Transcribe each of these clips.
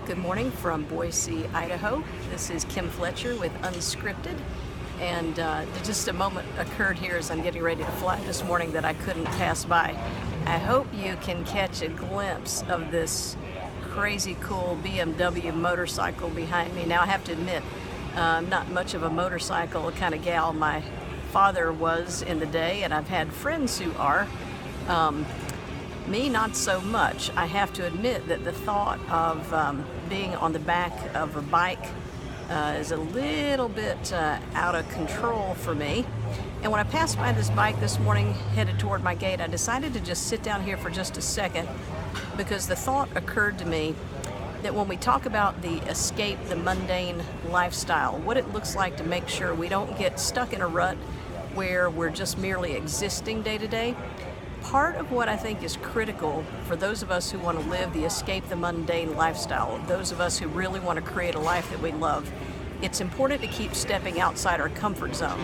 Good morning from Boise, Idaho. This is Kim Fletcher with Unscripted, and just a moment occurred here as I'm getting ready to fly this morning that I couldn't pass by. I hope you can catch a glimpse of this crazy cool BMW motorcycle behind me. Now I have to admit, I'm not much of a motorcycle kind of gal. My father was in the day, and I've had friends who are. Me, not so much. I have to admit that the thought of being on the back of a bike is a little bit out of control for me. And when I passed by this bike this morning, headed toward my gate, I decided to just sit down here for just a second because the thought occurred to me that when we talk about the escape the mundane lifestyle, what it looks like to make sure we don't get stuck in a rut where we're just merely existing day to day. Part of what I think is critical for those of us who want to live the escape the mundane lifestyle, those of us who really want to create a life that we love, it's important to keep stepping outside our comfort zone.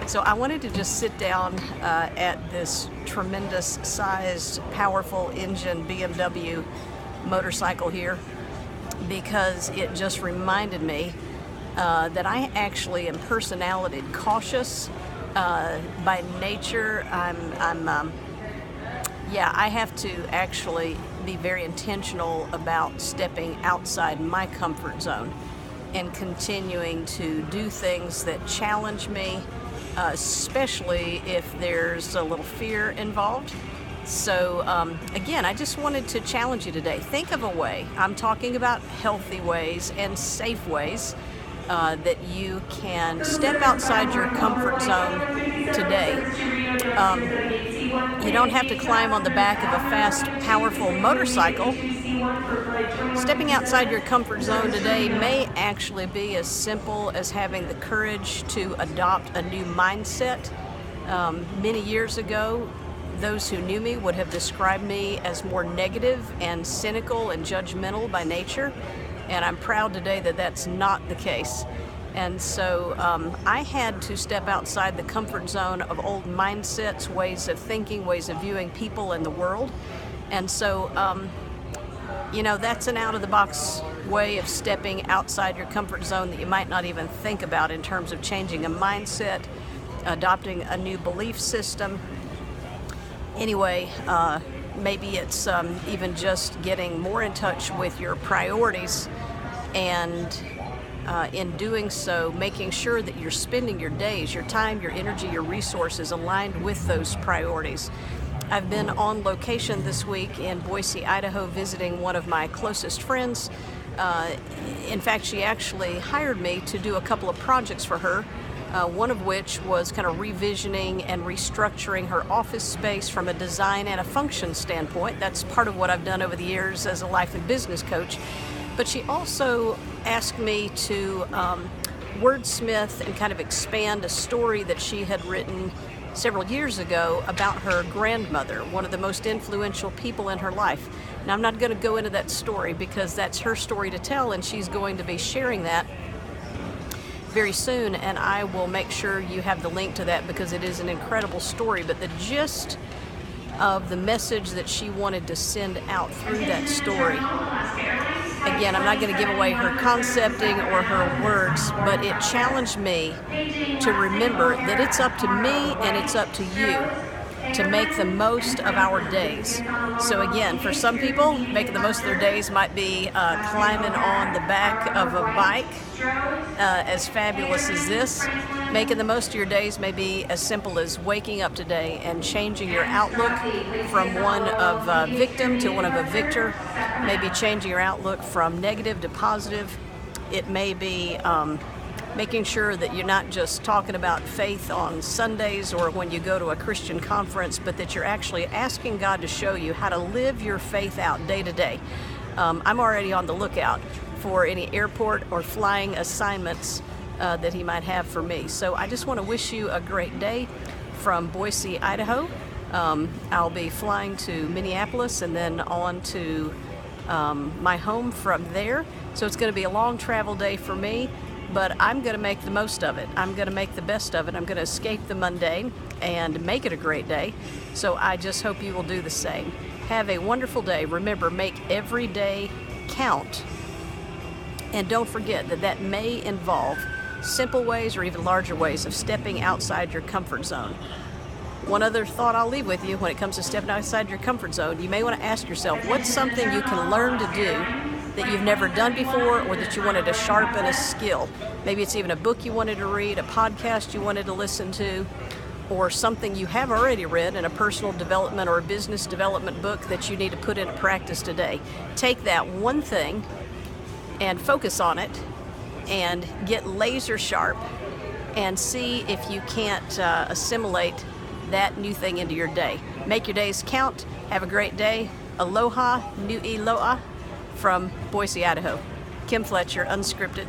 So I wanted to just sit down at this tremendous sized, powerful engine BMW motorcycle here because it just reminded me that I actually am personality cautious by nature. I have to actually be very intentional about stepping outside my comfort zone and continuing to do things that challenge me, especially if there's a little fear involved. So again, I just wanted to challenge you today. Think of a way. I'm talking about healthy ways and safe ways that you can step outside your comfort zone today. You don't have to climb on the back of a fast, powerful motorcycle. Stepping outside your comfort zone today may actually be as simple as having the courage to adopt a new mindset. Many years ago, those who knew me would have described me as more negative and cynical and judgmental by nature, and I'm proud today that that's not the case. And so I had to step outside the comfort zone of old mindsets, ways of thinking, ways of viewing people and the world. And so, that's an out-of-the-box way of stepping outside your comfort zone that you might not even think about in terms of changing a mindset, adopting a new belief system. Anyway, maybe it's even just getting more in touch with your priorities and in doing so, making sure that you're spending your days, your time, your energy, your resources aligned with those priorities. I've been on location this week in Boise, Idaho, visiting one of my closest friends. In fact, she actually hired me to do a couple of projects for her, one of which was kind of revisioning and restructuring her office space from a design and a function standpoint. That's part of what I've done over the years as a life and business coach. But she also asked me to wordsmith and kind of expand a story that she had written several years ago about her grandmother, one of the most influential people in her life. Now, I'm not going to go into that story because that's her story to tell, and she's going to be sharing that very soon, and I will make sure you have the link to that because it is an incredible story. But the gist of the message that she wanted to send out through that story, again, I'm not going to give away her concepting or her words, but it challenged me to remember that it's up to me and it's up to you to make the most of our days. So again, for some people, making the most of their days might be climbing on the back of a bike, as fabulous as this. Making the most of your days may be as simple as waking up today and changing your outlook from one of a victim to one of a victor. Maybe changing your outlook from negative to positive. It may be making sure that you're not just talking about faith on Sundays or when you go to a Christian conference, but that you're actually asking God to show you how to live your faith out day to day. I'm already on the lookout for any airport or flying assignments that He might have for me. So I just want to wish you a great day from Boise, Idaho. I'll be flying to Minneapolis and then on to my home from there. So it's going to be a long travel day for me. But I'm going to make the most of it. I'm going to make the best of it. I'm going to escape the mundane and make it a great day. So I just hope you will do the same. Have a wonderful day. Remember, make every day count And don't forget that that may involve simple ways or even larger ways of stepping outside your comfort zone. One other thought I'll leave with you when it comes to stepping outside your comfort zone, you may want to ask yourself, what's something you can learn to do that you've never done before, or that you wanted to sharpen a skill? Maybe it's even a book you wanted to read, a podcast you wanted to listen to, or something you have already read in a personal development or a business development book that you need to put into practice today. Take that one thing and focus on it and get laser sharp and see if you can't assimilate that new thing into your day. Make your days count. Have a great day. Aloha, nui loa from Boise, Idaho. Kim Fletcher, Unscripted.